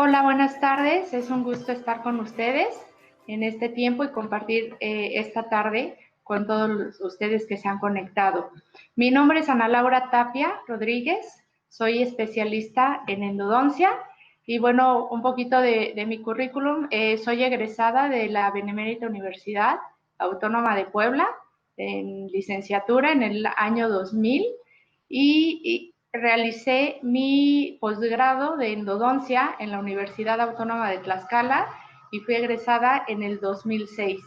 Hola, buenas tardes. Es un gusto estar con ustedes en este tiempo y compartir esta tarde con todos ustedes que se han conectado. Mi nombre es Ana Laura Tapia Rodríguez, soy especialista en endodoncia y bueno, un poquito de mi currículum. Soy egresada de la Benemérita Universidad Autónoma de Puebla en licenciatura en el año 2000 y realicé mi posgrado de endodoncia en la Universidad Autónoma de Tlaxcala y fui egresada en el 2006.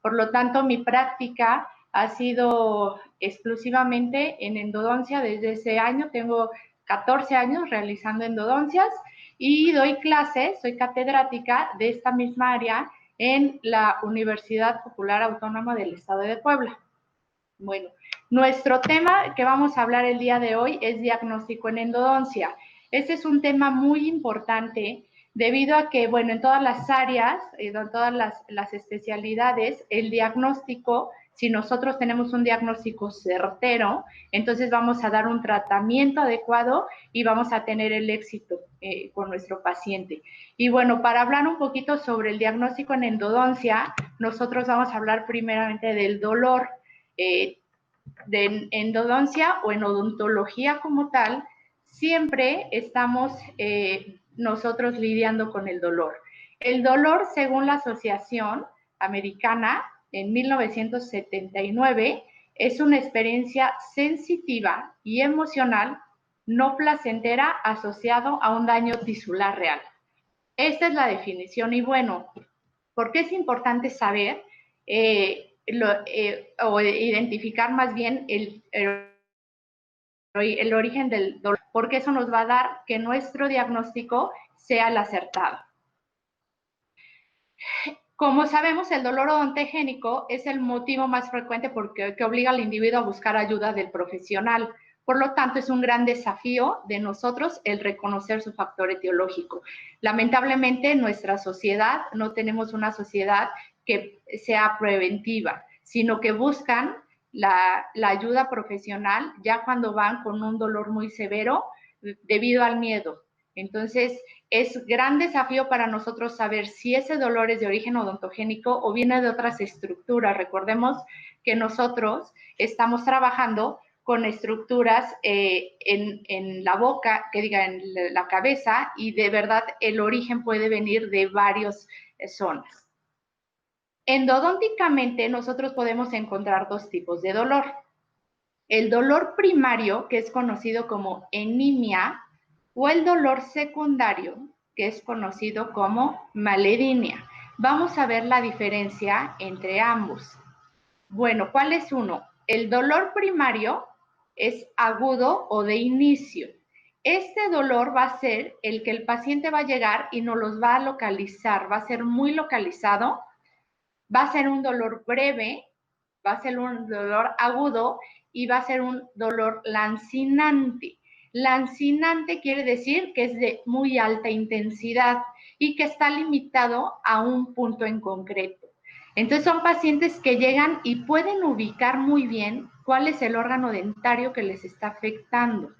Por lo tanto, mi práctica ha sido exclusivamente en endodoncia desde ese año. Tengo 14 años realizando endodoncias y doy clases, soy catedrática de esta misma área en la Universidad Popular Autónoma del Estado de Puebla. Bueno, nuestro tema que vamos a hablar el día de hoy es diagnóstico en endodoncia. Este es un tema muy importante debido a que, bueno, en todas las áreas, en todas las especialidades, el diagnóstico, si nosotros tenemos un diagnóstico certero, entonces vamos a dar un tratamiento adecuado y vamos a tener el éxito con nuestro paciente. Y bueno, para hablar un poquito sobre el diagnóstico en endodoncia, nosotros vamos a hablar primeramente del dolor. De endodoncia o en odontología como tal, siempre estamos nosotros lidiando con el dolor. El dolor, según la Asociación Americana, en 1979, es una experiencia sensitiva y emocional no placentera asociado a un daño tisular real. Esta es la definición y bueno, ¿por qué es importante saber o identificar más bien el origen del dolor? Porque eso nos va a dar que nuestro diagnóstico sea el acertado. Como sabemos, el dolor odontogénico es el motivo más frecuente que obliga al individuo a buscar ayuda del profesional. Por lo tanto, es un gran desafío de nosotros el reconocer su factor etiológico. Lamentablemente, en nuestra sociedad no tenemos una sociedad que sea preventiva, sino que buscan la ayuda profesional ya cuando van con un dolor muy severo debido al miedo. Entonces, es gran desafío para nosotros saber si ese dolor es de origen odontogénico o viene de otras estructuras. Recordemos que nosotros estamos trabajando con estructuras en la boca, que diga en la cabeza, y de verdad el origen puede venir de varias zonas. Endodónticamente nosotros podemos encontrar dos tipos de dolor. El dolor primario, que es conocido como eнимia, o el dolor secundario, que es conocido como maledinia. Vamos a ver la diferencia entre ambos. Bueno, ¿cuál es uno? El dolor primario es agudo o de inicio. Este dolor va a ser el que el paciente va a llegar y nos los va a localizar, va a ser muy localizado, va a ser un dolor breve, va a ser un dolor agudo y va a ser un dolor lancinante. Lancinante quiere decir que es de muy alta intensidad y que está limitado a un punto en concreto. Entonces son pacientes que llegan y pueden ubicar muy bien cuál es el órgano dentario que les está afectando,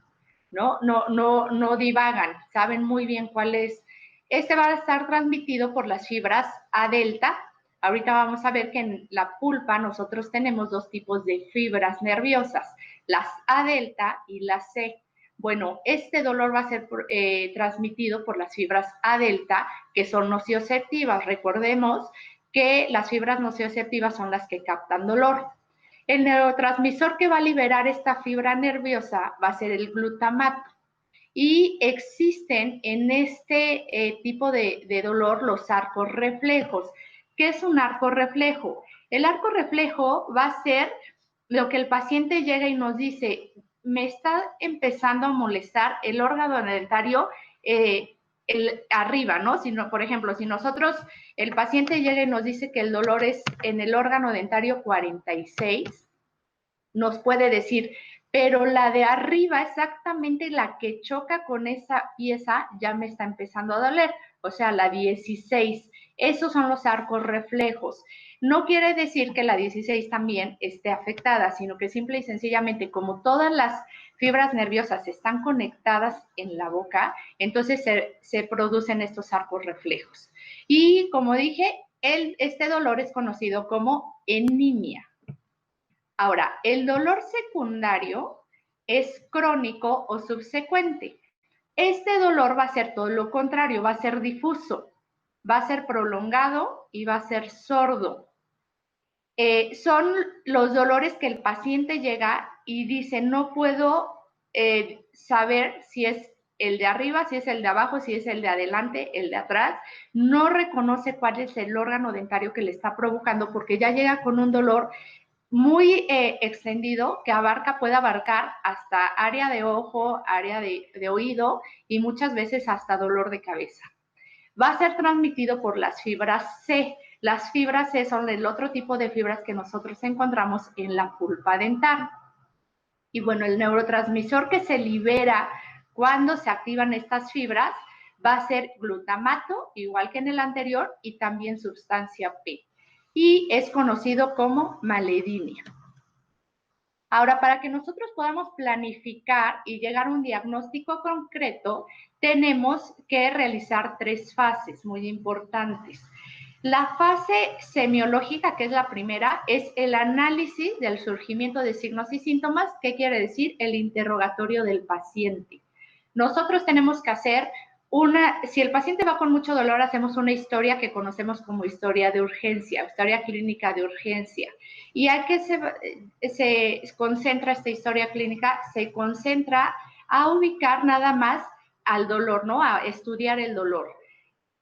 ¿no? No divagan, saben muy bien cuál es. Este va a estar transmitido por las fibras A delta. Ahorita vamos a ver que en la pulpa nosotros tenemos dos tipos de fibras nerviosas, las A delta y las C. Bueno, este dolor va a ser transmitido por las fibras A delta, que son nocioceptivas. Recordemos que las fibras nocioceptivas son las que captan dolor. El neurotransmisor que va a liberar esta fibra nerviosa va a ser el glutamato. Y existen en este tipo de dolor los arcos reflejos. ¿Qué es un arco reflejo? El arco reflejo va a ser lo que el paciente llega y nos dice, me está empezando a molestar el órgano dentario arriba, ¿no? Por ejemplo, si nosotros, el paciente llega y nos dice que el dolor es en el órgano dentario 46, nos puede decir, pero la de arriba, exactamente la que choca con esa pieza, ya me está empezando a doler, o sea, la 16. Esos son los arcos reflejos. No quiere decir que la 16 también esté afectada, sino que simple y sencillamente, como todas las fibras nerviosas están conectadas en la boca, entonces se producen estos arcos reflejos. Y como dije, este dolor es conocido como enimia. Ahora, el dolor secundario es crónico o subsecuente. Este dolor va a ser todo lo contrario, va a ser difuso, va a ser prolongado y va a ser sordo. Son los dolores que el paciente llega y dice, no puedo saber si es el de arriba, si es el de abajo, si es el de adelante, el de atrás. No reconoce cuál es el órgano dentario que le está provocando porque ya llega con un dolor muy extendido que puede abarcar hasta área de ojo, área de oído y muchas veces hasta dolor de cabeza. Va a ser transmitido por las fibras C. Las fibras C son el otro tipo de fibras que nosotros encontramos en la pulpa dental. Y bueno, el neurotransmisor que se libera cuando se activan estas fibras va a ser glutamato, igual que en el anterior, y también sustancia P. Y es conocido como maledinia. Ahora, para que nosotros podamos planificar y llegar a un diagnóstico concreto, tenemos que realizar 3 fases muy importantes. La fase semiológica, que es la primera, es el análisis del surgimiento de signos y síntomas. ¿Qué quiere decir? El interrogatorio del paciente. Nosotros tenemos que hacer si el paciente va con mucho dolor, hacemos una historia que conocemos como historia de urgencia, historia clínica de urgencia. ¿Y a qué se concentra esta historia clínica? Se concentra a ubicar nada más al dolor, ¿no? A estudiar el dolor.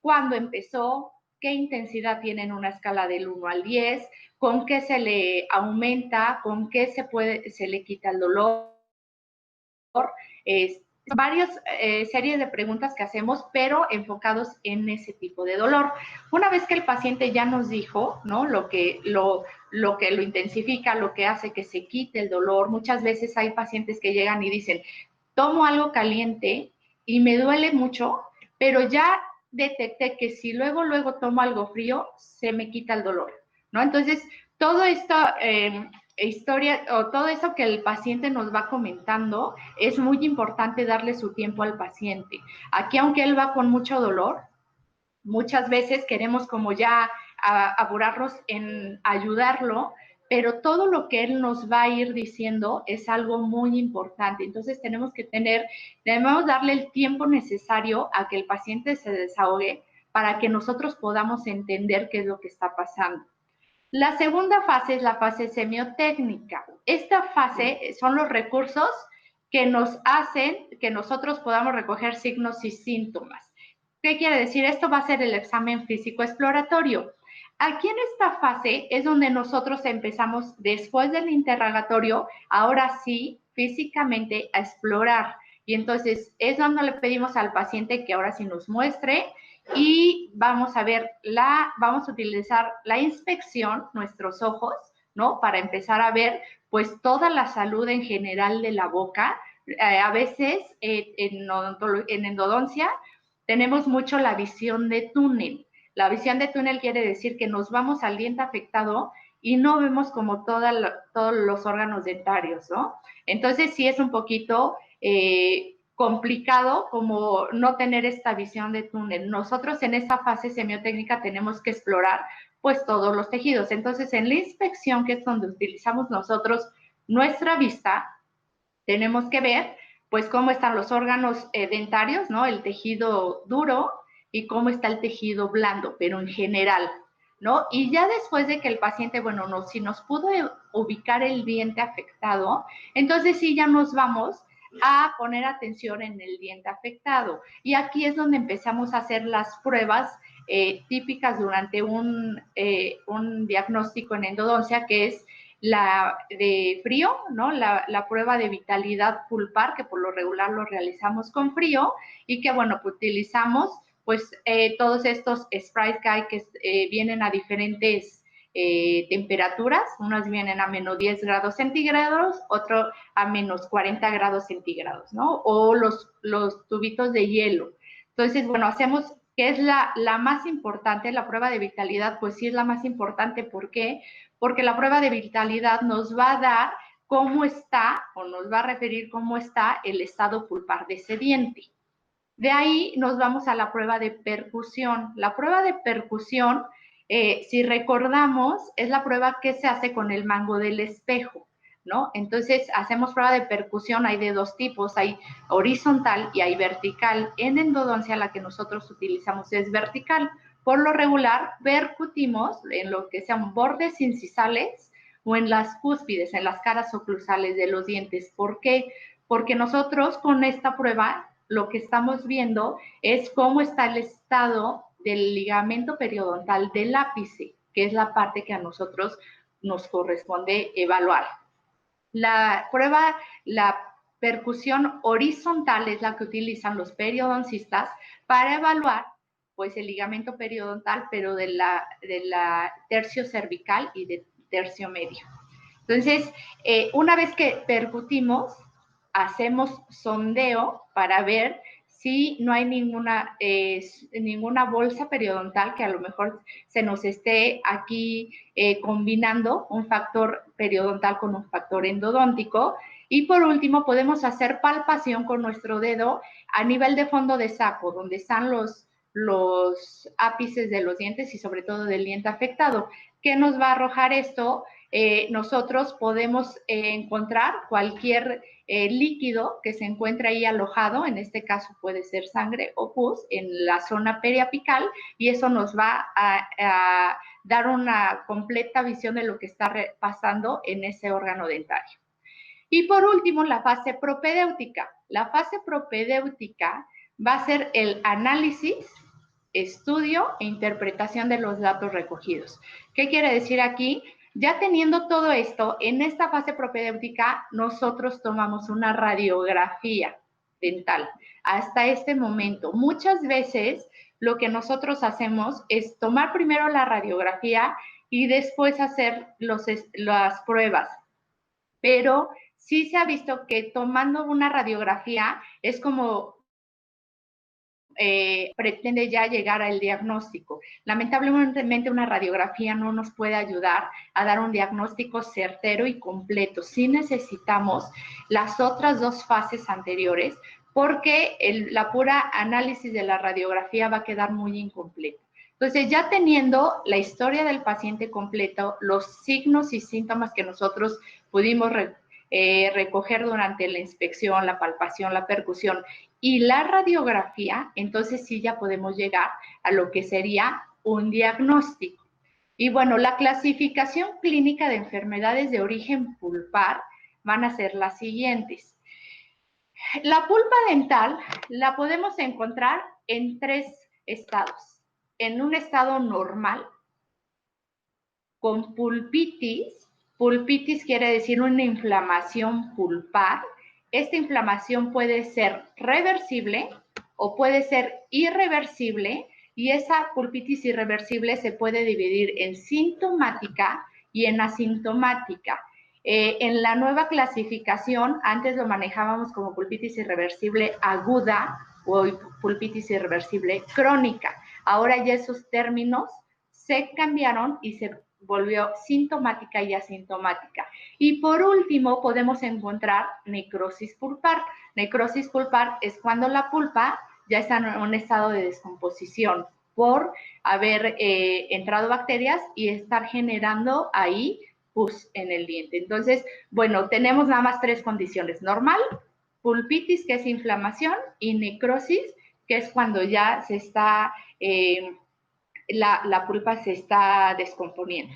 ¿Cuándo empezó? ¿Qué intensidad tiene en una escala del 1 al 10? ¿Con qué se le aumenta? ¿Con qué se le quita el dolor? Varias series de preguntas que hacemos, pero enfocados en ese tipo de dolor. Una vez que el paciente ya nos dijo, ¿no? Lo que lo intensifica, lo que hace que se quite el dolor. Muchas veces hay pacientes que llegan y dicen, tomo algo caliente y me duele mucho, pero ya detecté que si luego tomo algo frío, se me quita el dolor, ¿no? Entonces, todo esto historia o todo eso que el paciente nos va comentando, es muy importante darle su tiempo al paciente. Aquí, aunque él va con mucho dolor, muchas veces queremos como ya apurarnos en ayudarlo, pero todo lo que él nos va a ir diciendo es algo muy importante. Entonces debemos darle el tiempo necesario a que el paciente se desahogue para que nosotros podamos entender qué es lo que está pasando. La segunda fase es la fase semiotécnica. Esta fase son los recursos que nos hacen que nosotros podamos recoger signos y síntomas. ¿Qué quiere decir? Esto va a ser el examen físico exploratorio. Aquí en esta fase es donde nosotros empezamos, después del interrogatorio, ahora sí, físicamente a explorar. Y entonces es donde le pedimos al paciente que ahora sí nos muestre y vamos a utilizar la inspección, nuestros ojos, ¿no? Para empezar a ver, pues, toda la salud en general de la boca. A veces, en endodoncia, tenemos mucho la visión de túnel. La visión de túnel quiere decir que nos vamos al diente afectado y no vemos como todos los órganos dentarios, ¿no? Entonces, sí es un poquito complicado como no tener esta visión de túnel. Nosotros en esta fase semiotécnica tenemos que explorar pues todos los tejidos. Entonces en la inspección, que es donde utilizamos nosotros nuestra vista, tenemos que ver pues cómo están los órganos dentarios, ¿no? El tejido duro y cómo está el tejido blando, pero en general, ¿no? Y ya después de que el paciente, bueno, si nos pudo ubicar el diente afectado, entonces sí ya nos vamos a poner atención en el diente afectado. Y aquí es donde empezamos a hacer las pruebas típicas durante un diagnóstico en endodoncia, que es la de frío, ¿no? La prueba de vitalidad pulpar, que por lo regular lo realizamos con frío y que, bueno, pues utilizamos pues todos estos Sprite Guide que vienen a diferentes temperaturas, unas vienen a menos 10 grados centígrados, otro a menos 40 grados centígrados, ¿no? O los tubitos de hielo. Entonces, bueno, hacemos que es la más importante. La prueba de vitalidad, pues sí es la más importante. ¿Por qué? Porque la prueba de vitalidad nos va a dar cómo está, o nos va a referir cómo está el estado pulpar de ese diente. De ahí nos vamos a la prueba de percusión. La prueba de percusión, si recordamos, es la prueba que se hace con el mango del espejo, ¿no? Entonces, hacemos prueba de percusión, hay de dos tipos, hay horizontal y hay vertical. En endodoncia la que nosotros utilizamos es vertical. Por lo regular, percutimos en lo que sean bordes incisales o en las cúspides, en las caras oclusales de los dientes. ¿Por qué? Porque nosotros con esta prueba lo que estamos viendo es cómo está el estado del ligamento periodontal del ápice, que es la parte que a nosotros nos corresponde evaluar. La prueba, la percusión horizontal es la que utilizan los periodoncistas para evaluar pues el ligamento periodontal, pero de la tercio cervical y de tercio medio. Entonces, una vez que percutimos, hacemos sondeo para ver si no hay ninguna bolsa periodontal que a lo mejor se nos esté aquí combinando un factor periodontal con un factor endodóntico. Y por último, podemos hacer palpación con nuestro dedo a nivel de fondo de saco, donde están los ápices de los dientes y sobre todo del diente afectado. ¿Qué nos va a arrojar esto? Nosotros podemos encontrar cualquier líquido que se encuentre ahí alojado, en este caso puede ser sangre o pus, en la zona periapical, y eso nos va a dar una completa visión de lo que está pasando en ese órgano dentario. Y por último, la fase propedéutica. La fase propedéutica va a ser el análisis, estudio e interpretación de los datos recogidos. ¿Qué quiere decir aquí? Ya teniendo todo esto, en esta fase propedéutica nosotros tomamos una radiografía dental. Hasta este momento, muchas veces lo que nosotros hacemos es tomar primero la radiografía y después hacer las pruebas. Pero sí se ha visto que tomando una radiografía es como pretende ya llegar al diagnóstico. Lamentablemente una radiografía no nos puede ayudar a dar un diagnóstico certero y completo. Sí necesitamos las otras dos fases anteriores porque la pura análisis de la radiografía va a quedar muy incompleta. Entonces, ya teniendo la historia del paciente completo, los signos y síntomas que nosotros pudimos recoger durante la inspección, la palpación, la percusión y la radiografía, entonces sí ya podemos llegar a lo que sería un diagnóstico. Y bueno, la clasificación clínica de enfermedades de origen pulpar van a ser las siguientes. La pulpa dental la podemos encontrar en 3 estados. En un estado normal, con pulpitis. Pulpitis quiere decir una inflamación pulpar. Esta inflamación puede ser reversible o puede ser irreversible, y esa pulpitis irreversible se puede dividir en sintomática y en asintomática. En la nueva clasificación, antes lo manejábamos como pulpitis irreversible aguda o pulpitis irreversible crónica. Ahora ya esos términos se cambiaron y se volvió sintomática y asintomática. Y por último, podemos encontrar necrosis pulpar. Necrosis pulpar es cuando la pulpa ya está en un estado de descomposición por haber entrado bacterias y estar generando ahí pus en el diente. Entonces, bueno, tenemos nada más 3 condiciones: normal, pulpitis, que es inflamación, y necrosis, que es cuando ya se está la pulpa se está descomponiendo.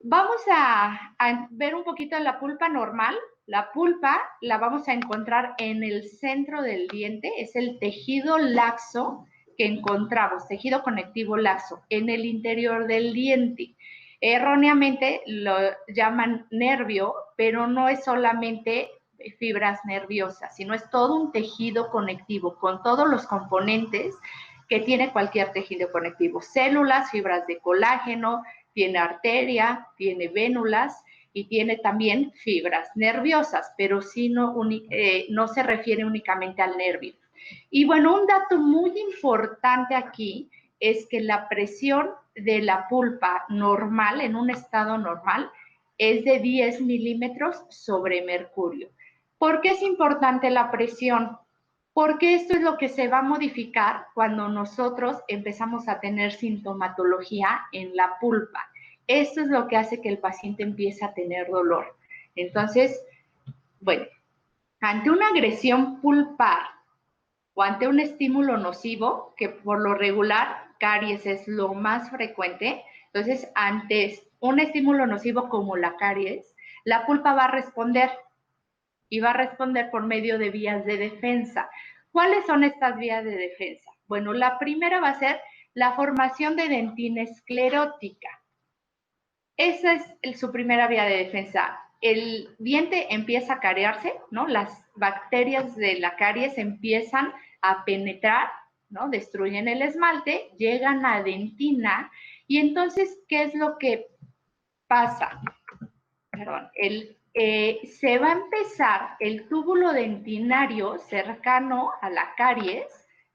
Vamos a ver un poquito la pulpa normal. La pulpa la vamos a encontrar en el centro del diente, es el tejido laxo que encontramos, tejido conectivo laxo, en el interior del diente. Erróneamente lo llaman nervio, pero no es solamente fibras nerviosas, sino es todo un tejido conectivo con todos los componentes que tiene cualquier tejido conectivo: células, fibras de colágeno, tiene arteria, tiene vénulas y tiene también fibras nerviosas, pero sí no se refiere únicamente al nervio. Y bueno, un dato muy importante aquí es que la presión de la pulpa normal, en un estado normal, es de 10 milímetros sobre mercurio. ¿Por qué es importante la presión? Porque esto es lo que se va a modificar cuando nosotros empezamos a tener sintomatología en la pulpa. Esto es lo que hace que el paciente empiece a tener dolor. Entonces, bueno, ante una agresión pulpar o ante un estímulo nocivo, que por lo regular caries es lo más frecuente, entonces ante un estímulo nocivo como la caries, la pulpa va a responder y va a responder por medio de vías de defensa. ¿Cuáles son estas vías de defensa? Bueno, la primera va a ser la formación de dentina esclerótica. Esa es su primera vía de defensa. El diente empieza a cariarse, ¿no? Las bacterias de la caries empiezan a penetrar, ¿no? Destruyen el esmalte, llegan a dentina y entonces, ¿qué es lo que pasa? Perdón, se va a empezar el túbulo dentinario cercano a la caries,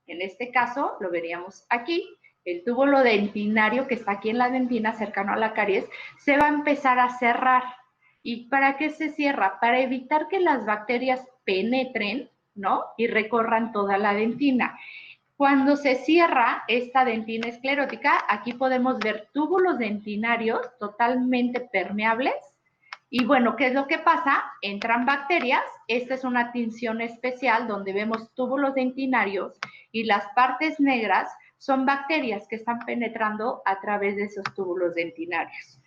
en este caso lo veríamos aquí, el túbulo dentinario que está aquí en la dentina cercano a la caries, se va a empezar a cerrar. ¿Y para qué se cierra? Para evitar que las bacterias penetren, ¿no? Y recorran toda la dentina. Cuando se cierra esta dentina esclerótica, aquí podemos ver túbulos dentinarios totalmente permeables. Y bueno, ¿qué es lo que pasa? Entran bacterias. Esta es una tinción especial donde vemos túbulos dentinarios y las partes negras son bacterias que están penetrando a través de esos túbulos dentinarios.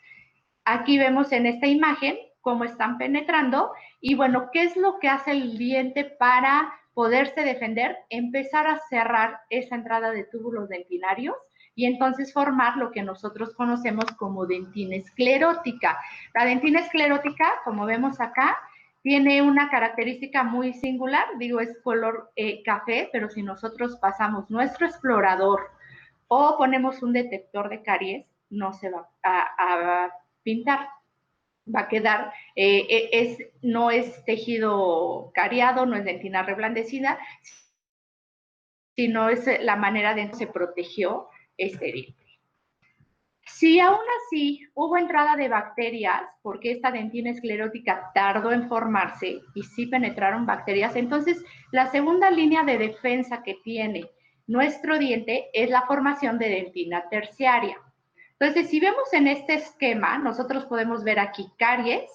Aquí vemos en esta imagen cómo están penetrando y bueno, ¿qué es lo que hace el diente para poderse defender? Empezar a cerrar esa entrada de túbulos dentinarios y entonces formar lo que nosotros conocemos como dentina esclerótica. La dentina esclerótica, como vemos acá, tiene una característica muy singular, digo, es color café, pero si nosotros pasamos nuestro explorador o ponemos un detector de caries, no se va a pintar, va a quedar, no es tejido cariado, no es dentina reblandecida, sino es la manera de que se protegió este diente. Si aún así hubo entrada de bacterias, porque esta dentina esclerótica tardó en formarse y sí penetraron bacterias, entonces la segunda línea de defensa que tiene nuestro diente es la formación de dentina terciaria. Entonces, si vemos en este esquema, nosotros podemos ver aquí caries,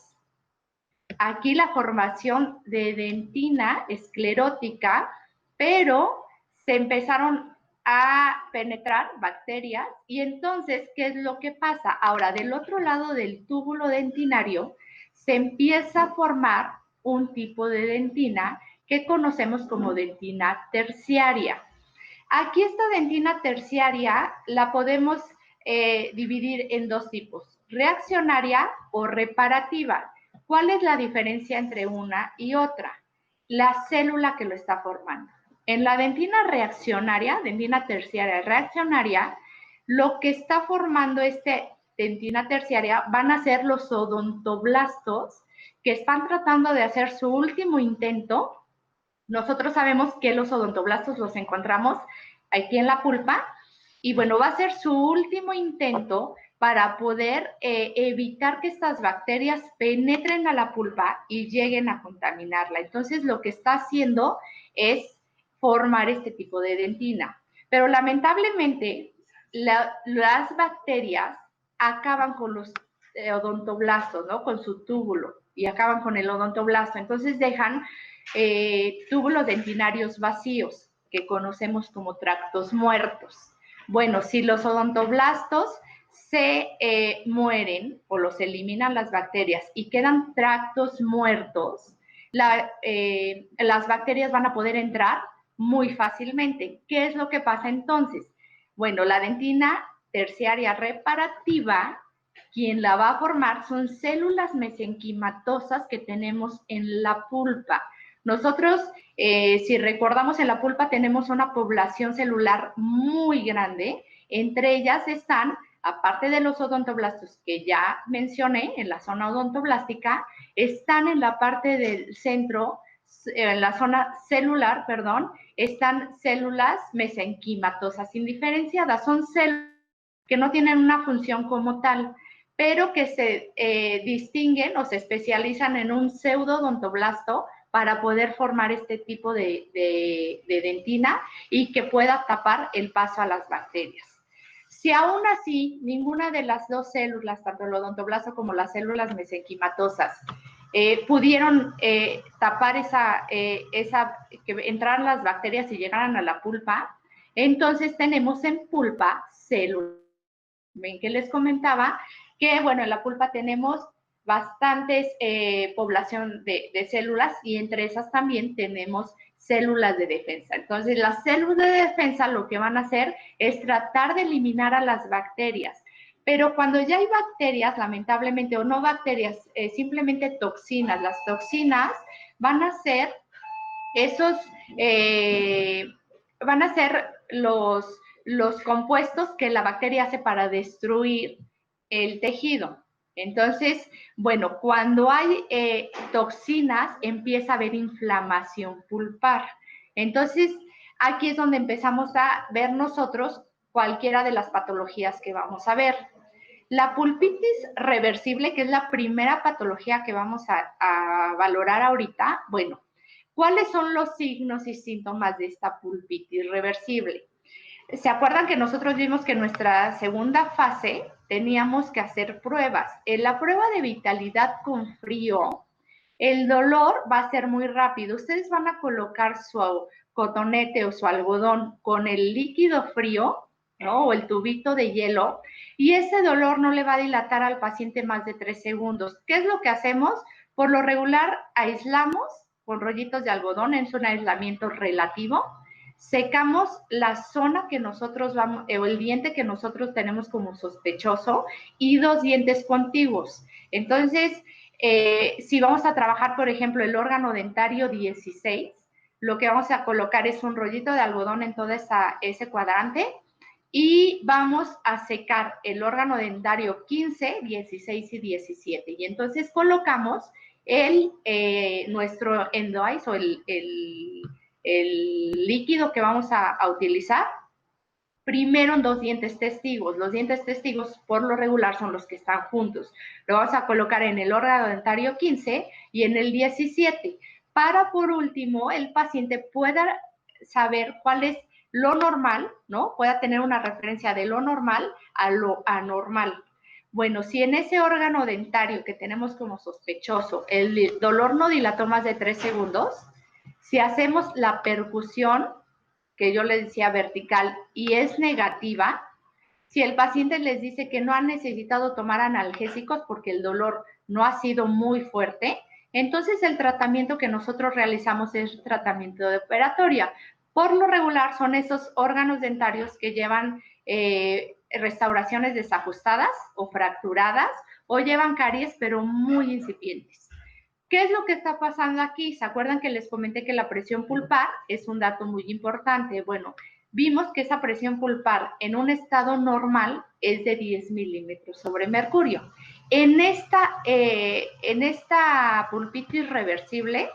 aquí la formación de dentina esclerótica, pero se empezaron a penetrar bacterias y entonces, ¿qué es lo que pasa? Ahora, del otro lado del túbulo dentinario, se empieza a formar un tipo de dentina que conocemos como dentina terciaria. Aquí esta dentina terciaria la podemos dividir en dos tipos, reaccionaria o reparativa. ¿Cuál es la diferencia entre una y otra? La célula que lo está formando. En la dentina reaccionaria, dentina terciaria reaccionaria, lo que está formando esta dentina terciaria van a ser los odontoblastos que están tratando de hacer su último intento. Nosotros sabemos que los odontoblastos los encontramos aquí en la pulpa y bueno, va a ser su último intento para poder evitar que estas bacterias penetren a la pulpa y lleguen a contaminarla. Entonces, lo que está haciendo es formar este tipo de dentina. Pero lamentablemente, las bacterias acaban con los odontoblastos, ¿no? Con su túbulo y acaban con el odontoblasto. Entonces, dejan túbulos dentinarios vacíos, que conocemos como tractos muertos. Bueno, si los odontoblastos se mueren o los eliminan las bacterias y quedan tractos muertos, las bacterias van a poder entrar muy fácilmente. ¿Qué es lo que pasa entonces? Bueno, la dentina terciaria reparativa, quien la va a formar son células mesenquimatosas que tenemos en la pulpa. Nosotros, si recordamos, en la pulpa tenemos una población celular muy grande. Entre ellas están, aparte de los odontoblastos que ya mencioné, en la zona odontoblástica, están en la parte del centro en la zona celular, perdón, están células mesenquimatosas indiferenciadas. Son células que no tienen una función como tal, pero que se distinguen o se especializan en un pseudoodontoblasto para poder formar este tipo de dentina y que pueda tapar el paso a las bacterias. Si aún así ninguna de las dos células, tanto el odontoblasto como las células mesenquimatosas, pudieron tapar que entraran las bacterias y llegaran a la pulpa, entonces tenemos en pulpa células. Ven que les comentaba que, bueno, en la pulpa tenemos bastantes población de células y entre esas también tenemos células de defensa. Entonces, las células de defensa lo que van a hacer es tratar de eliminar a las bacterias. Pero cuando ya hay bacterias, lamentablemente, o no bacterias, simplemente toxinas, las toxinas van a ser van a ser los compuestos que la bacteria hace para destruir el tejido. Entonces, bueno, cuando hay toxinas, empieza a haber inflamación pulpar. Entonces, aquí es donde empezamos a ver nosotros cualquiera de las patologías que vamos a ver. La pulpitis reversible, que es la primera patología que vamos a valorar ahorita, bueno, ¿cuáles son los signos y síntomas de esta pulpitis reversible? ¿Se acuerdan que nosotros vimos que en nuestra segunda fase teníamos que hacer pruebas? En la prueba de vitalidad con frío, el dolor va a ser muy rápido. Ustedes van a colocar su cotonete o su algodón con el líquido frío, ¿no? O el tubito de hielo, y ese dolor no le va a dilatar al paciente más de 3 segundos. ¿Qué es lo que hacemos? Por lo regular, aislamos con rollitos de algodón, es un aislamiento relativo, secamos la zona que nosotros vamos, o el diente que nosotros tenemos como sospechoso y 2 dientes contiguos. Entonces, si vamos a trabajar, por ejemplo, el órgano dentario 16, lo que vamos a colocar es un rollito de algodón en todo ese cuadrante y vamos a secar el órgano dentario 15, 16 y 17. Y entonces colocamos nuestro endoice o el líquido que vamos a utilizar primero en 2 dientes testigos. Los dientes testigos por lo regular son los que están juntos. Lo vamos a colocar en el órgano dentario 15 y en el 17 para por último el paciente pueda saber cuál es lo normal, ¿no? Pueda tener una referencia de lo normal a lo anormal. Bueno, si en ese órgano dentario que tenemos como sospechoso el dolor no dilató más de 3 segundos, si hacemos la percusión, que yo les decía vertical, y es negativa, si el paciente les dice que no ha necesitado tomar analgésicos porque el dolor no ha sido muy fuerte, entonces el tratamiento que nosotros realizamos es tratamiento de operatoria. Por lo regular son esos órganos dentarios que llevan restauraciones desajustadas o fracturadas o llevan caries pero muy incipientes. ¿Qué es lo que está pasando aquí? ¿Se acuerdan que les comenté que la presión pulpar es un dato muy importante? Bueno, vimos que esa presión pulpar en un estado normal es de 10 milímetros sobre mercurio. En esta pulpitis reversible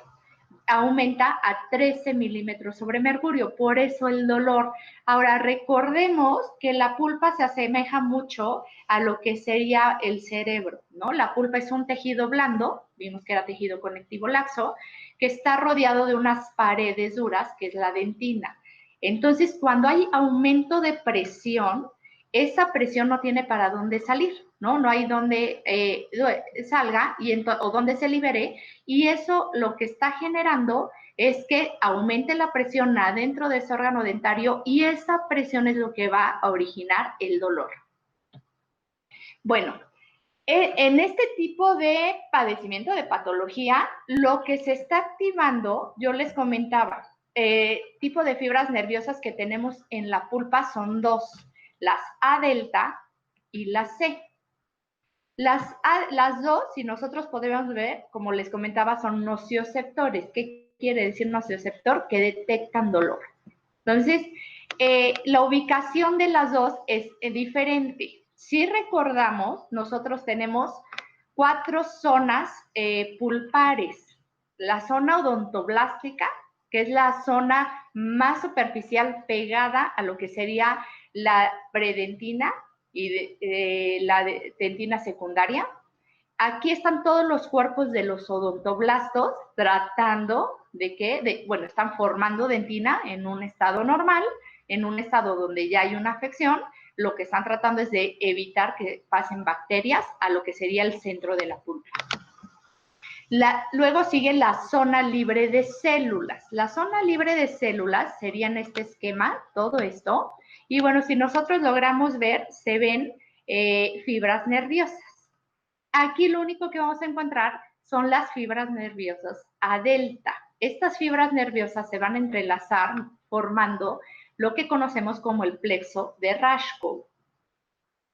aumenta a 13 milímetros sobre mercurio, por eso el dolor. Ahora, recordemos que la pulpa se asemeja mucho a lo que sería el cerebro, ¿no? La pulpa es un tejido blando, vimos que era tejido conectivo laxo, que está rodeado de unas paredes duras, que es la dentina. Entonces, cuando hay aumento de presión, esa presión no tiene para dónde salir, ¿no? No hay dónde salga o dónde se libere, y eso lo que está generando es que aumente la presión adentro de ese órgano dentario y esa presión es lo que va a originar el dolor. Bueno, en este tipo de padecimiento, de patología, lo que se está activando, yo les comentaba, tipo de fibras nerviosas que tenemos en la pulpa son 2, las A delta y las C. Las 2, si nosotros podemos ver, como les comentaba, son nocioceptores. ¿Qué quiere decir nocioceptor? Que detectan dolor. Entonces, la ubicación de las 2 es diferente. Si recordamos, nosotros tenemos 4 zonas pulpares. la zona odontoblástica, que es la zona más superficial pegada a lo que sería la predentina y la dentina secundaria. Aquí están todos los cuerpos de los odontoblastos tratando de que, bueno, están formando dentina en un estado normal, en un estado donde ya hay una afección. Lo que están tratando es de evitar que pasen bacterias a lo que sería el centro de la pulpa. Luego sigue la zona libre de células. La zona libre de células sería en este esquema, todo esto. Y bueno, si nosotros logramos ver, se ven fibras nerviosas. Aquí lo único que vamos a encontrar son las fibras nerviosas A delta. Estas fibras nerviosas se van a entrelazar formando lo que conocemos como el plexo de Rashkow.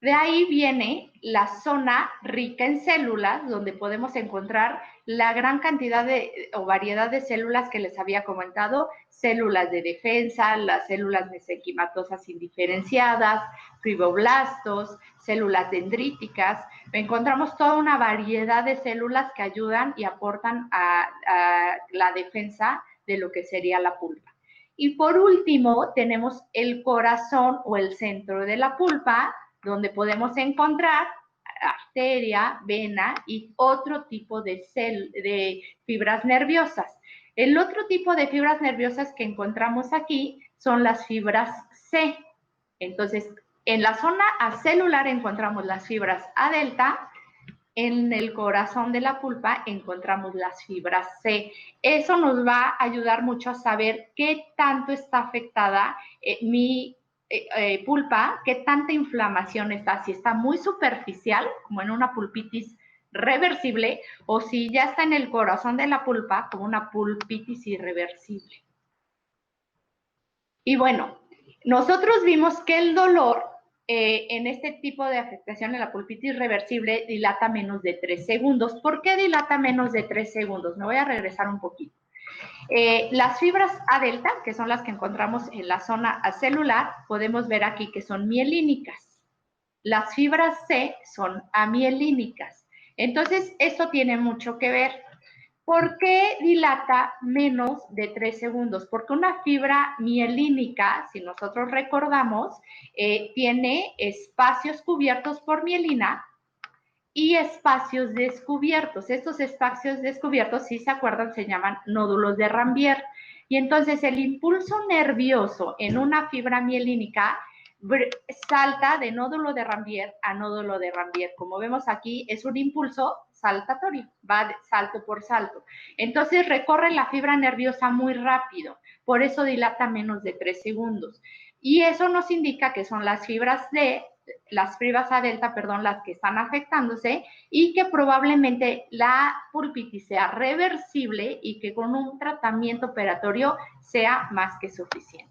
De ahí viene la zona rica en células, donde podemos encontrar la gran cantidad o variedad de células que les había comentado, células de defensa, las células mesenquimatosas indiferenciadas, fibroblastos, células dendríticas. Encontramos toda una variedad de células que ayudan y aportan a la defensa de lo que sería la pulpa. Y por último, tenemos el corazón o el centro de la pulpa, donde podemos encontrar arteria, vena y otro tipo de fibras nerviosas. El otro tipo de fibras nerviosas que encontramos aquí son las fibras C. Entonces, en la zona acelular encontramos las fibras A delta, en el corazón de la pulpa encontramos las fibras C. Eso nos va a ayudar mucho a saber qué tanto está afectada mi pulpa, qué tanta inflamación está, si está muy superficial, como en una pulpitis reversible, o si ya está en el corazón de la pulpa, como una pulpitis irreversible. Y bueno, nosotros vimos que el dolor en este tipo de afectación en la pulpitis reversible dilata menos de 3 segundos. ¿Por qué dilata menos de 3 segundos? Me voy a regresar un poquito. Las fibras A delta, que son las que encontramos en la zona acelular, podemos ver aquí que son mielínicas. Las fibras C son amielínicas. Entonces, esto tiene mucho que ver. ¿Por qué dilata menos de 3 segundos? Porque una fibra mielínica, si nosotros recordamos, tiene espacios cubiertos por mielina y espacios descubiertos. Estos espacios descubiertos, si se acuerdan, se llaman nódulos de Rambier. Y entonces el impulso nervioso en una fibra mielínica salta de nódulo de Rambier a nódulo de Rambier. Como vemos aquí, es un impulso saltatorio, va de salto por salto. Entonces recorre la fibra nerviosa muy rápido, por eso dilata menos de 3 segundos. Y eso nos indica que son las fibras A delta, perdón, las que están afectándose y que probablemente la pulpitis sea reversible y que con un tratamiento operatorio sea más que suficiente.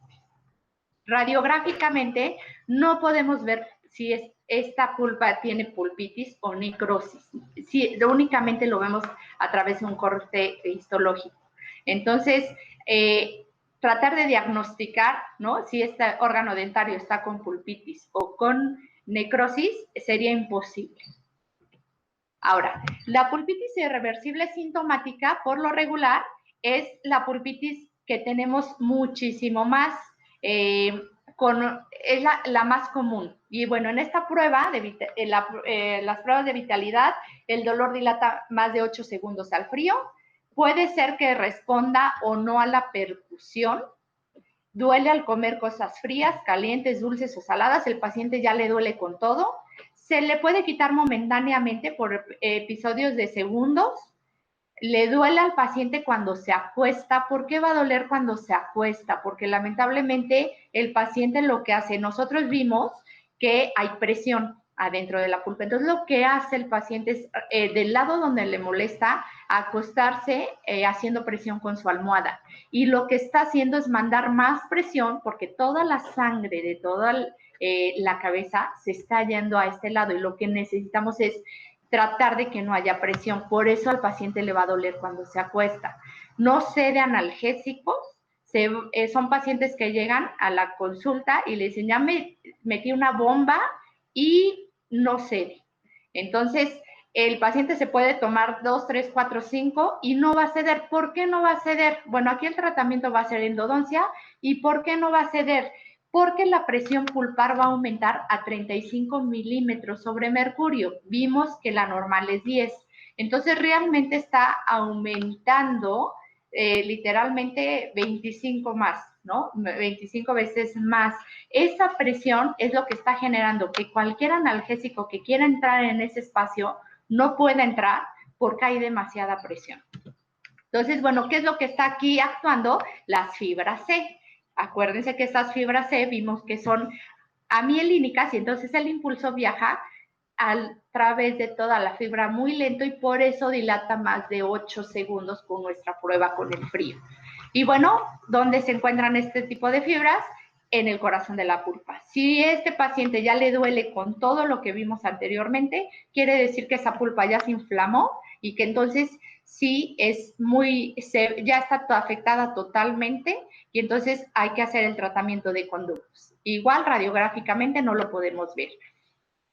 Radiográficamente no podemos ver si esta pulpa tiene pulpitis o necrosis. Únicamente lo vemos a través de un corte histológico. Entonces, tratar de diagnosticar, ¿no?, si este órgano dentario está con pulpitis o con necrosis sería imposible. Ahora, la pulpitis irreversible sintomática, por lo regular, es la pulpitis que tenemos muchísimo más, es la más común. Y bueno, en esta prueba, las pruebas de vitalidad, el dolor dilata más de 8 segundos al frío. Puede ser que responda o no a la percusión. Duele al comer cosas frías, calientes, dulces o saladas. El paciente ya le duele con todo. Se le puede quitar momentáneamente por episodios de segundos. Le duele al paciente cuando se acuesta. ¿Por qué va a doler cuando se acuesta? Porque lamentablemente el paciente lo que hace, nosotros vimos que hay presión adentro de la pulpa. Entonces lo que hace el paciente es, del lado donde le molesta, acostarse haciendo presión con su almohada. Y lo que está haciendo es mandar más presión porque toda la sangre de toda la cabeza se está yendo a este lado y lo que necesitamos es tratar de que no haya presión. Por eso al paciente le va a doler cuando se acuesta. No cede analgésicos. Son pacientes que llegan a la consulta y le dicen, ya me metí una bomba y no cede. Entonces, el paciente se puede tomar 2, 3, 4, 5 y no va a ceder. ¿Por qué no va a ceder? Bueno, aquí el tratamiento va a ser endodoncia. ¿Y por qué no va a ceder? Porque la presión pulpar va a aumentar a 35 milímetros sobre mercurio. Vimos que la normal es 10. Entonces, realmente está aumentando literalmente 25 más, ¿no? 25 veces más. Esa presión es lo que está generando que cualquier analgésico que quiera entrar en ese espacio no puede entrar porque hay demasiada presión. Entonces, bueno, ¿qué es lo que está aquí actuando? Las fibras C. Acuérdense que estas fibras C vimos que son amielínicas y entonces el impulso viaja a través de toda la fibra muy lento y por eso dilata más de 8 segundos con nuestra prueba con el frío. Y bueno, ¿dónde se encuentran este tipo de fibras? En el corazón de la pulpa. Si este paciente ya le duele con todo lo que vimos anteriormente, quiere decir que esa pulpa ya se inflamó y que entonces sí es ya está afectada totalmente y entonces hay que hacer el tratamiento de conductos. Igual radiográficamente no lo podemos ver.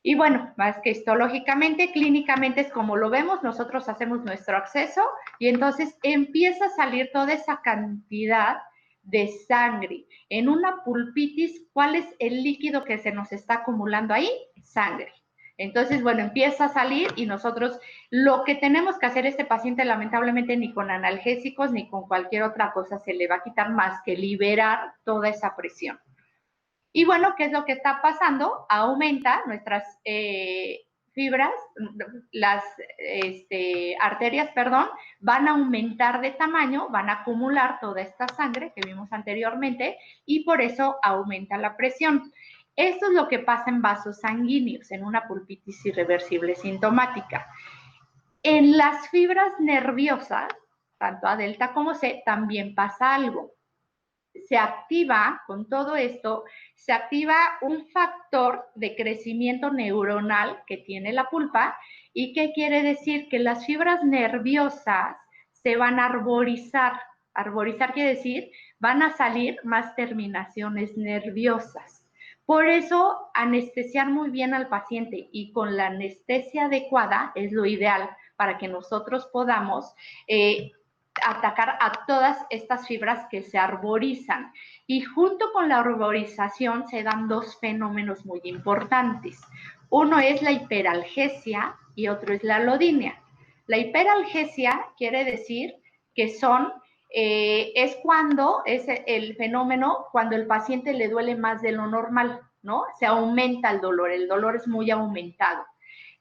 Y bueno, más que histológicamente, clínicamente es como lo vemos, nosotros hacemos nuestro acceso y entonces empieza a salir toda esa cantidad de sangre. En una pulpitis, ¿cuál es el líquido que se nos está acumulando ahí? Sangre. Entonces, bueno, empieza a salir y nosotros lo que tenemos que hacer, este paciente lamentablemente ni con analgésicos ni con cualquier otra cosa se le va a quitar más que liberar toda esa presión. Y bueno, ¿qué es lo que está pasando? Aumenta nuestras fibras, las arterias, perdón, van a aumentar de tamaño, van a acumular toda esta sangre que vimos anteriormente y por eso aumenta la presión. Esto es lo que pasa en vasos sanguíneos, en una pulpitis irreversible sintomática. En las fibras nerviosas, tanto A delta como C, también pasa algo. Se activa, con todo esto, se activa un factor de crecimiento neuronal que tiene la pulpa. ¿Y qué quiere decir? Que las fibras nerviosas se van a arborizar. Arborizar quiere decir, van a salir más terminaciones nerviosas. Por eso, anestesiar muy bien al paciente y con la anestesia adecuada es lo ideal para que nosotros podamos atacar a todas estas fibras que se arborizan. Y junto con la arborización se dan dos fenómenos muy importantes. Uno es la hiperalgesia y otro es la alodinia. La hiperalgesia quiere decir que es cuando es el fenómeno cuando el paciente le duele más de lo normal, ¿no? Se aumenta el dolor es muy aumentado.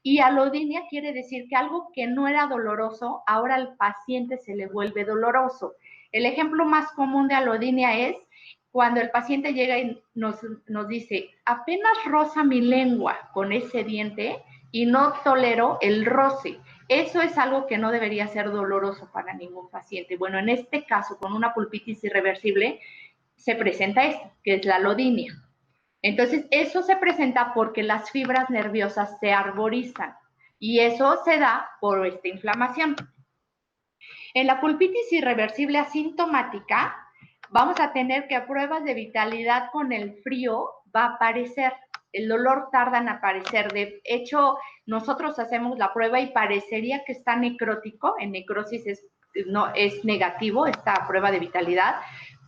Y alodinia quiere decir que algo que no era doloroso, ahora al paciente se le vuelve doloroso. El ejemplo más común de alodinia es cuando el paciente llega y nos dice, apenas roza mi lengua con ese diente y no tolero el roce. Eso es algo que no debería ser doloroso para ningún paciente. Bueno, en este caso, con una pulpitis irreversible, se presenta esto, que es la alodinia. Entonces, eso se presenta porque las fibras nerviosas se arborizan y eso se da por esta inflamación. En la pulpitis irreversible asintomática, vamos a tener que a pruebas de vitalidad con el frío va a aparecer. El dolor tarda en aparecer. De hecho, nosotros hacemos la prueba y parecería que está necrótico. En necrosis es negativo esta prueba de vitalidad,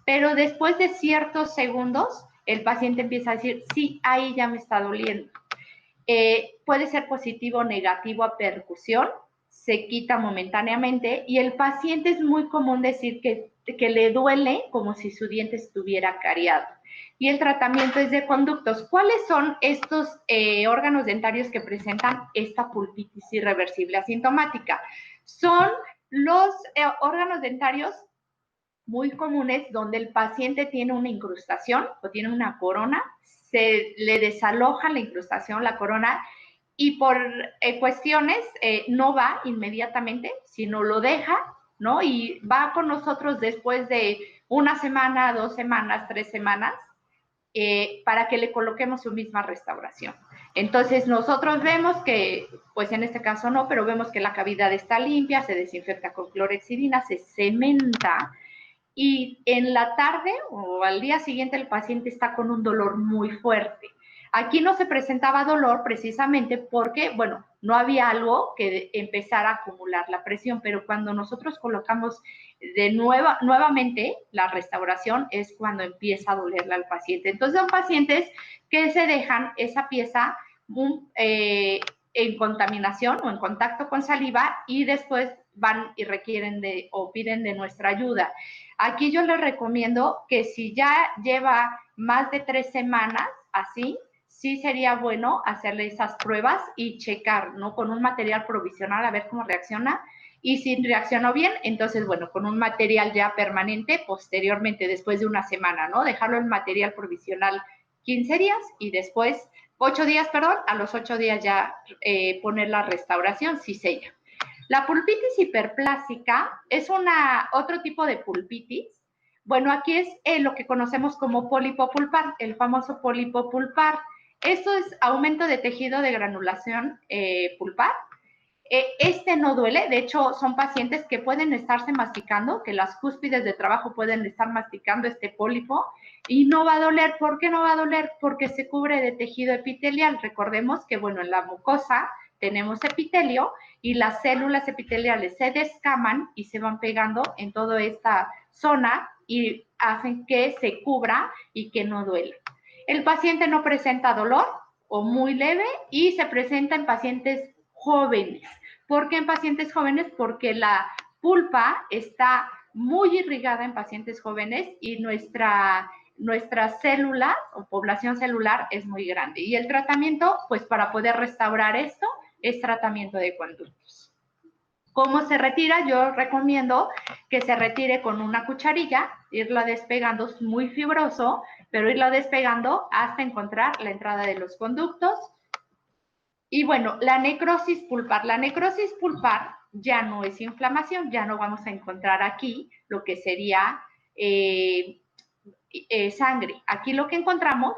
pero después de ciertos segundos, el paciente empieza a decir, sí, ahí ya me está doliendo. Puede ser positivo o negativo a percusión, se quita momentáneamente y el paciente es muy común decir que le duele como si su diente estuviera cariado. Y el tratamiento es de conductos. ¿Cuáles son estos órganos dentarios que presentan esta pulpitis irreversible asintomática? Son los órganos dentarios muy comunes donde el paciente tiene una incrustación o tiene una corona, se le desaloja la incrustación, la corona, y por cuestiones no va inmediatamente, sino lo deja, ¿no? Y va con nosotros después de una semana, 2 semanas, 3 semanas, para que le coloquemos su misma restauración. Entonces, nosotros vemos que, pues en este caso no, pero vemos que la cavidad está limpia, se desinfecta con clorhexidina, se cementa, y en la tarde o al día siguiente el paciente está con un dolor muy fuerte. Aquí no se presentaba dolor precisamente porque, bueno, no había algo que empezara a acumular la presión, pero cuando nosotros colocamos nuevamente la restauración es cuando empieza a dolerle al paciente. Entonces son pacientes que se dejan esa pieza en contaminación o en contacto con saliva y después van y requieren o piden de nuestra ayuda. Aquí yo les recomiendo que si ya lleva más de 3 semanas así, sí sería bueno hacerle esas pruebas y checar, ¿no? Con un material provisional a ver cómo reacciona. Y si reaccionó bien, entonces, bueno, con un material ya permanente, posteriormente, después de una semana, ¿no? Dejarlo en material provisional 15 días y después, 8 días, perdón, a los 8 días ya poner la restauración, si sella. La pulpitis hiperplásica es otro tipo de pulpitis. Bueno, aquí es lo que conocemos como pólipo pulpar, el famoso pólipo pulpar. Esto es aumento de tejido de granulación pulpar. Este no duele, de hecho son pacientes que pueden estarse masticando, que las cúspides de trabajo pueden estar masticando este pólipo y no va a doler. ¿Por qué no va a doler? Porque se cubre de tejido epitelial. Recordemos que, bueno, en la mucosa tenemos epitelio y las células epiteliales se descaman y se van pegando en toda esta zona y hacen que se cubra y que no duela. El paciente no presenta dolor o muy leve y se presenta en pacientes jóvenes. ¿Por qué en pacientes jóvenes? Porque la pulpa está muy irrigada en pacientes jóvenes y nuestra célula o población celular es muy grande. Y el tratamiento, pues para poder restaurar esto, es tratamiento de conductos. ¿Cómo se retira? Yo recomiendo que se retire con una cucharilla, irla despegando, es muy fibroso, pero irla despegando hasta encontrar la entrada de los conductos. Y bueno, la necrosis pulpar. La necrosis pulpar ya no es inflamación, ya no vamos a encontrar aquí lo que sería sangre. Aquí lo que encontramos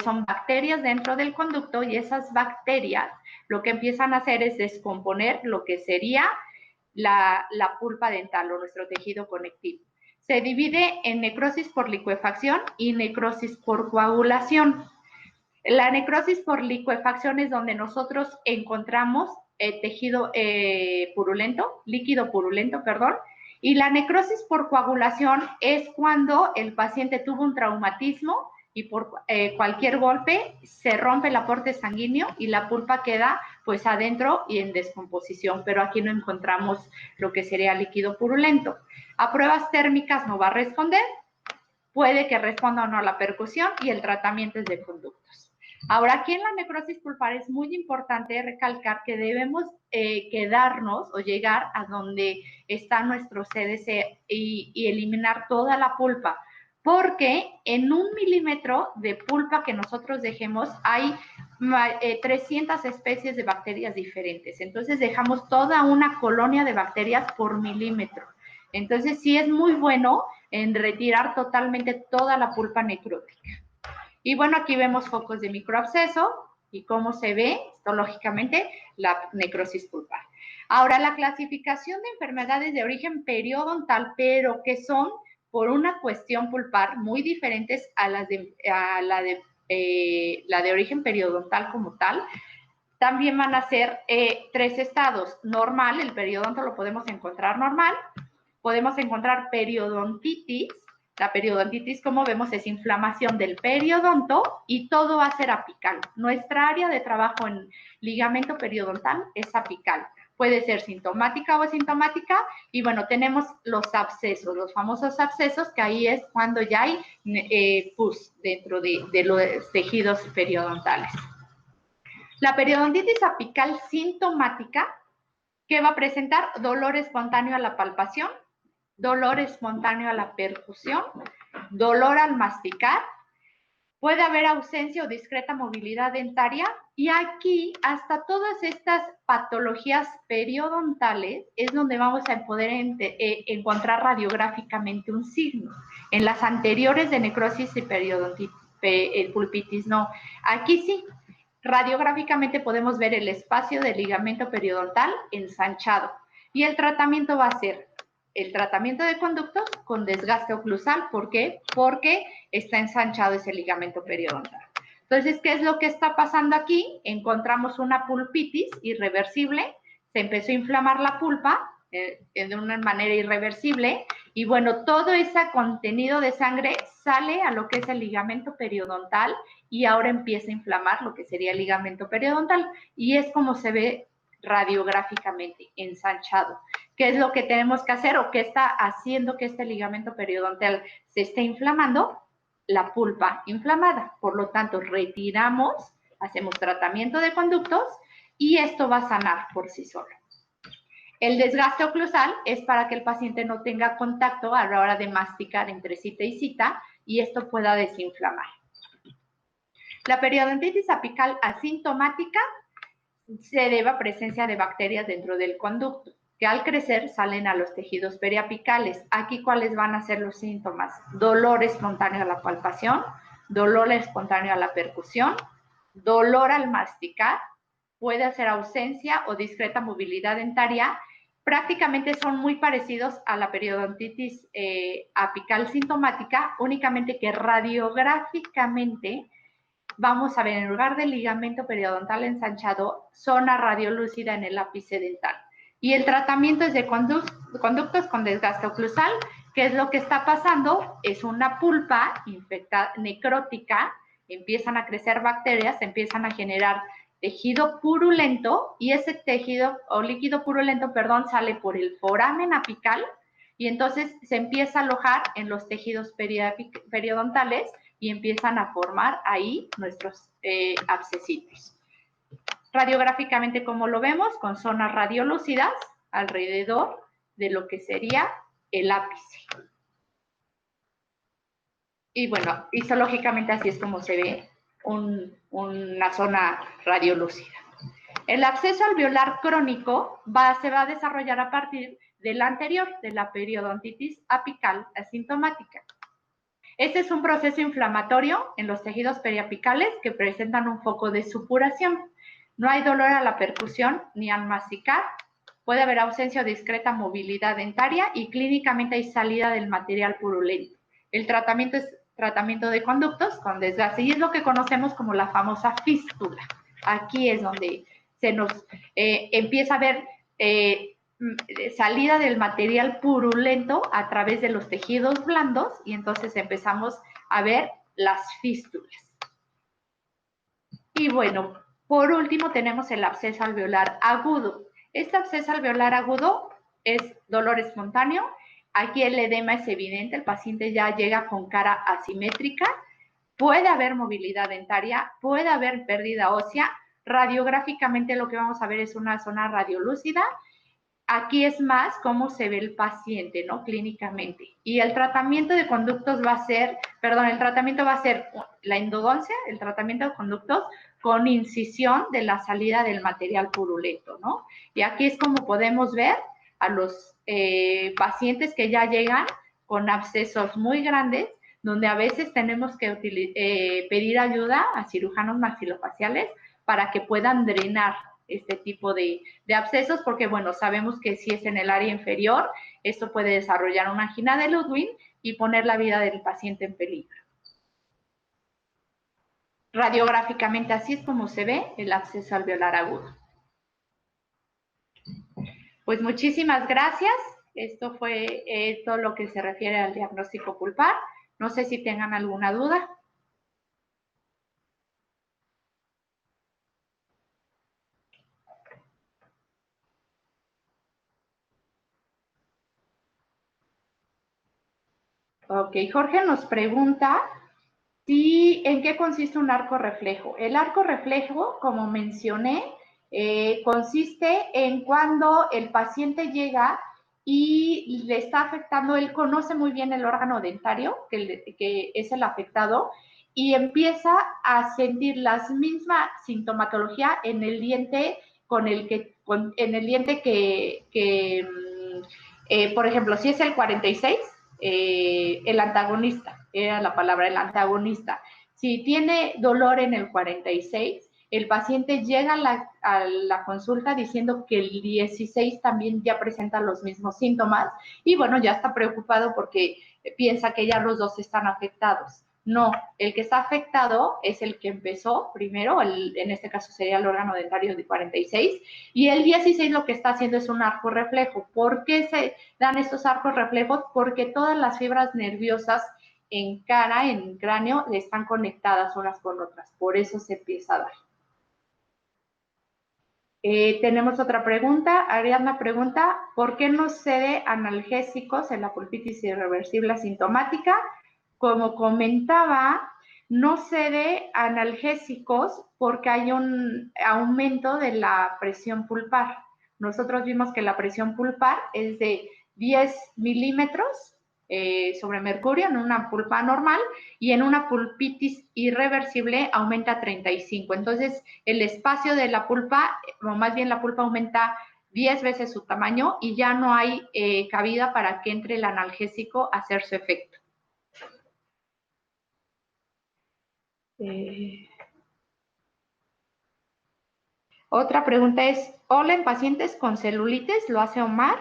son bacterias dentro del conducto y esas bacterias lo que empiezan a hacer es descomponer lo que sería la pulpa dental o nuestro tejido conectivo. Se divide en necrosis por licuefacción y necrosis por coagulación. La necrosis por licuefacción es donde nosotros encontramos tejido purulento, líquido purulento, perdón, y la necrosis por coagulación es cuando el paciente tuvo un traumatismo y por cualquier golpe se rompe el aporte sanguíneo y la pulpa queda pues adentro y en descomposición, pero aquí no encontramos lo que sería líquido purulento. A pruebas térmicas no va a responder, puede que responda o no a la percusión y el tratamiento es de conductos. Ahora, aquí en la necrosis pulpar es muy importante recalcar que debemos quedarnos o llegar a donde está nuestro CDC y eliminar toda la pulpa, porque en 1 milímetro de pulpa que nosotros dejemos hay 300 especies de bacterias diferentes. Entonces, dejamos toda una colonia de bacterias por milímetro. Entonces, sí es muy bueno en retirar totalmente toda la pulpa necrótica. Y bueno, aquí vemos focos de microabsceso y cómo se ve histológicamente la necrosis pulpar. Ahora, la clasificación de enfermedades de origen periodontal, pero que son por una cuestión pulpar muy diferentes a la de origen periodontal como tal, también van a ser 3 estados. Normal, el periodonto lo podemos encontrar normal. Podemos encontrar periodontitis. La periodontitis, como vemos, es inflamación del periodonto y todo va a ser apical. Nuestra área de trabajo en ligamento periodontal es apical. Puede ser sintomática o asintomática y bueno, tenemos los abscesos, los famosos abscesos, que ahí es cuando ya hay pus dentro de los tejidos periodontales. La periodontitis apical sintomática, que va a presentar dolor espontáneo a la palpación, dolor espontáneo a la percusión, dolor al masticar, puede haber ausencia o discreta movilidad dentaria y aquí hasta todas estas patologías periodontales es donde vamos a poder encontrar radiográficamente un signo. En las anteriores de necrosis y periodontitis, pulpitis no. Aquí sí, radiográficamente podemos ver el espacio del ligamento periodontal ensanchado y el tratamiento va a ser el tratamiento de conductos con desgaste oclusal. ¿Por qué? Porque está ensanchado ese ligamento periodontal. Entonces, ¿qué es lo que está pasando aquí? Encontramos una pulpitis irreversible, se empezó a inflamar la pulpa de una manera irreversible y bueno, todo ese contenido de sangre sale a lo que es el ligamento periodontal y ahora empieza a inflamar lo que sería el ligamento periodontal y es como se ve radiográficamente, ensanchado. ¿Qué es lo que tenemos que hacer o qué está haciendo que este ligamento periodontal se esté inflamando? La pulpa inflamada. Por lo tanto, retiramos, hacemos tratamiento de conductos y esto va a sanar por sí solo. El desgaste oclusal es para que el paciente no tenga contacto a la hora de masticar entre cita y cita y esto pueda desinflamar. La periodontitis apical asintomática se debe a presencia de bacterias dentro del conducto, que al crecer salen a los tejidos periapicales. Aquí, ¿cuáles van a ser los síntomas? Dolor espontáneo a la palpación, dolor espontáneo a la percusión, dolor al masticar, puede ser ausencia o discreta movilidad dentaria. Prácticamente son muy parecidos a la periodontitis apical sintomática, únicamente que radiográficamente vamos a ver en lugar del ligamento periodontal ensanchado, zona radiolúcida en el ápice dental. Y el tratamiento es de conductos con desgaste oclusal. ¿Qué es lo que está pasando? Es una pulpa infectada, necrótica, empiezan a crecer bacterias, empiezan a generar tejido purulento y ese tejido o líquido purulento, perdón, sale por el foramen apical y entonces se empieza a alojar en los tejidos periodontales y empiezan a formar ahí nuestros abscesitos. Radiográficamente, como lo vemos, con zonas radiolúcidas alrededor de lo que sería el ápice. Y bueno, histológicamente así es como se ve una zona radiolúcida. El absceso alveolar crónico se va a desarrollar a partir del anterior, de la periodontitis apical asintomática. Este es un proceso inflamatorio en los tejidos periapicales que presentan un foco de supuración. No hay dolor a la percusión ni al masticar. Puede haber ausencia o discreta movilidad dentaria y clínicamente hay salida del material purulento. El tratamiento es tratamiento de conductos con desgaste y es lo que conocemos como la famosa fístula. Aquí es donde se nos empieza a ver salida del material purulento a través de los tejidos blandos y entonces empezamos a ver las fístulas. Y bueno, por último tenemos el absceso alveolar agudo. Este absceso alveolar agudo es dolor espontáneo. Aquí el edema es evidente, el paciente ya llega con cara asimétrica. Puede haber movilidad dentaria, puede haber pérdida ósea. Radiográficamente lo que vamos a ver es una zona radiolúcida. Aquí es más cómo se ve el paciente, ¿no? Clínicamente. Y el tratamiento de conductos va a ser, el tratamiento va a ser la endodoncia, el tratamiento de conductos con incisión de la salida del material purulento, ¿no? Y aquí es como podemos ver a los pacientes que ya llegan con abscesos muy grandes, donde a veces tenemos que pedir ayuda a cirujanos maxilofaciales para que puedan drenar este tipo de abscesos, porque bueno, sabemos que si es en el área inferior, esto puede desarrollar una angina de Ludwig y poner la vida del paciente en peligro. Radiográficamente así es como se ve el absceso alveolar agudo. Pues muchísimas gracias. Esto fue todo lo que se refiere al diagnóstico pulpar. No sé si tengan alguna duda. Ok, Jorge nos pregunta ¿en qué consiste un arco reflejo? El arco reflejo, como mencioné, consiste en cuando el paciente llega y le está afectando, él conoce muy bien el órgano dentario, que es el afectado, y empieza a sentir la misma sintomatología en el diente por ejemplo, si es el 46, el antagonista, era la palabra, el antagonista. Si tiene dolor en el 46, el paciente llega a la consulta diciendo que el 16 también ya presenta los mismos síntomas y bueno, ya está preocupado porque piensa que ya los dos están afectados. No, el que está afectado es el que empezó primero, en este caso sería el órgano dentario de 46, y el 16 lo que está haciendo es un arco reflejo. ¿Por qué se dan estos arcos reflejos? Porque todas las fibras nerviosas en cara, en cráneo, están conectadas unas con otras, por eso se empieza a dar. Tenemos otra pregunta. Ariadna pregunta, ¿por qué no cede analgésicos en la pulpitis irreversible asintomática? Como comentaba, no cede analgésicos porque hay un aumento de la presión pulpar. Nosotros vimos que la presión pulpar es de 10 milímetros sobre mercurio en una pulpa normal, y en una pulpitis irreversible aumenta a 35. Entonces, el espacio de la pulpa, o más bien la pulpa aumenta 10 veces su tamaño y ya no hay cabida para que entre el analgésico a hacer su efecto. Otra pregunta es, hola, en pacientes con celulitis, lo hace Omar.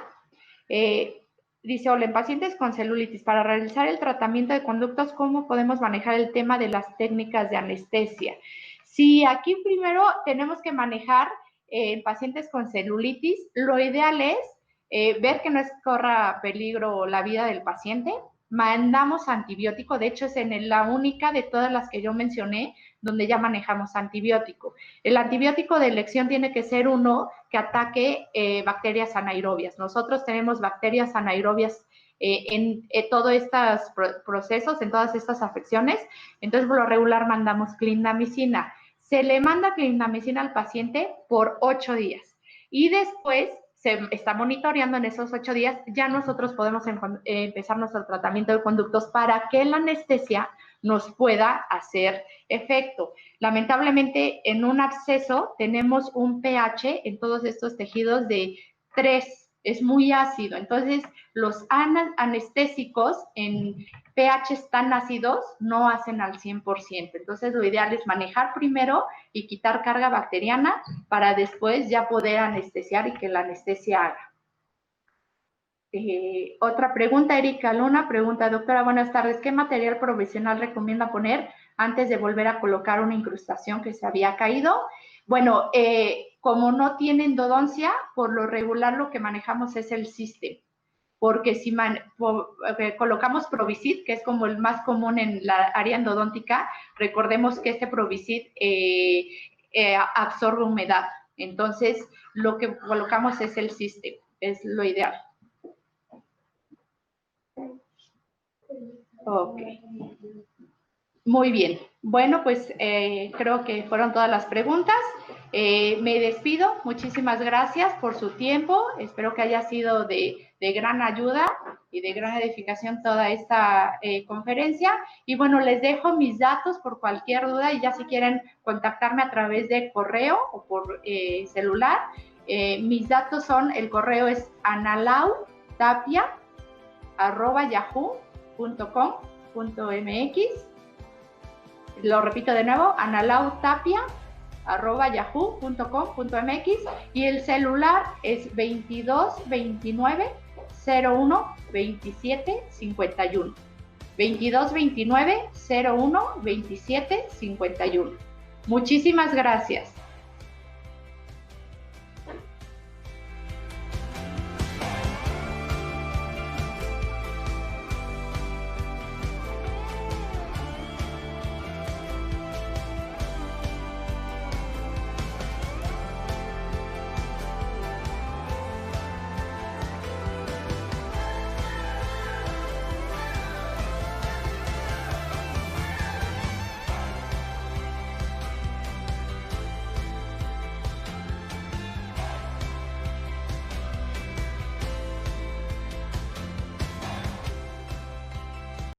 Dice, hola, en pacientes con celulitis, para realizar el tratamiento de conductos, ¿cómo podemos manejar el tema de las técnicas de anestesia? Sí, aquí primero tenemos que manejar en pacientes con celulitis, lo ideal es ver que no corra peligro la vida del paciente. Mandamos antibiótico, de hecho es en la única de todas las que yo mencioné donde ya manejamos antibiótico. El antibiótico de elección tiene que ser uno que ataque bacterias anaerobias. Nosotros tenemos bacterias anaerobias en todos estos procesos, en todas estas afecciones. Entonces, por lo regular mandamos clindamicina. Se le manda clindamicina al paciente por 8 días y después se está monitoreando en esos 8 días, ya nosotros podemos empezar nuestro tratamiento de conductos para que la anestesia nos pueda hacer efecto. Lamentablemente, en un absceso tenemos un pH en todos estos tejidos de 3, es muy ácido. Entonces, los anestésicos en pHs tan ácidos no hacen al 100%. Entonces, lo ideal es manejar primero y quitar carga bacteriana para después ya poder anestesiar y que la anestesia haga. Otra pregunta, Erika Luna pregunta, doctora, buenas tardes, ¿qué material provisional recomienda poner antes de volver a colocar una incrustación que se había caído? Bueno, como no tiene endodoncia, por lo regular lo que manejamos es el System, porque si colocamos Provisit, que es como el más común en la área endodóntica, recordemos que este Provisit absorbe humedad, entonces lo que colocamos es el System, es lo ideal. Ok. Muy bien. Bueno, pues creo que fueron todas las preguntas. Me despido. Muchísimas gracias por su tiempo. Espero que haya sido de gran ayuda y de gran edificación toda esta conferencia. Y bueno, les dejo mis datos por cualquier duda y ya si quieren contactarme a través de correo o por celular. Mis datos son, el correo es analautapia@yahoo.com.mx. Lo repito de nuevo, analautapia@yahoo.com.mx, y el celular es 22 29 01 27 51. 22 29 01 27 51. Muchísimas gracias.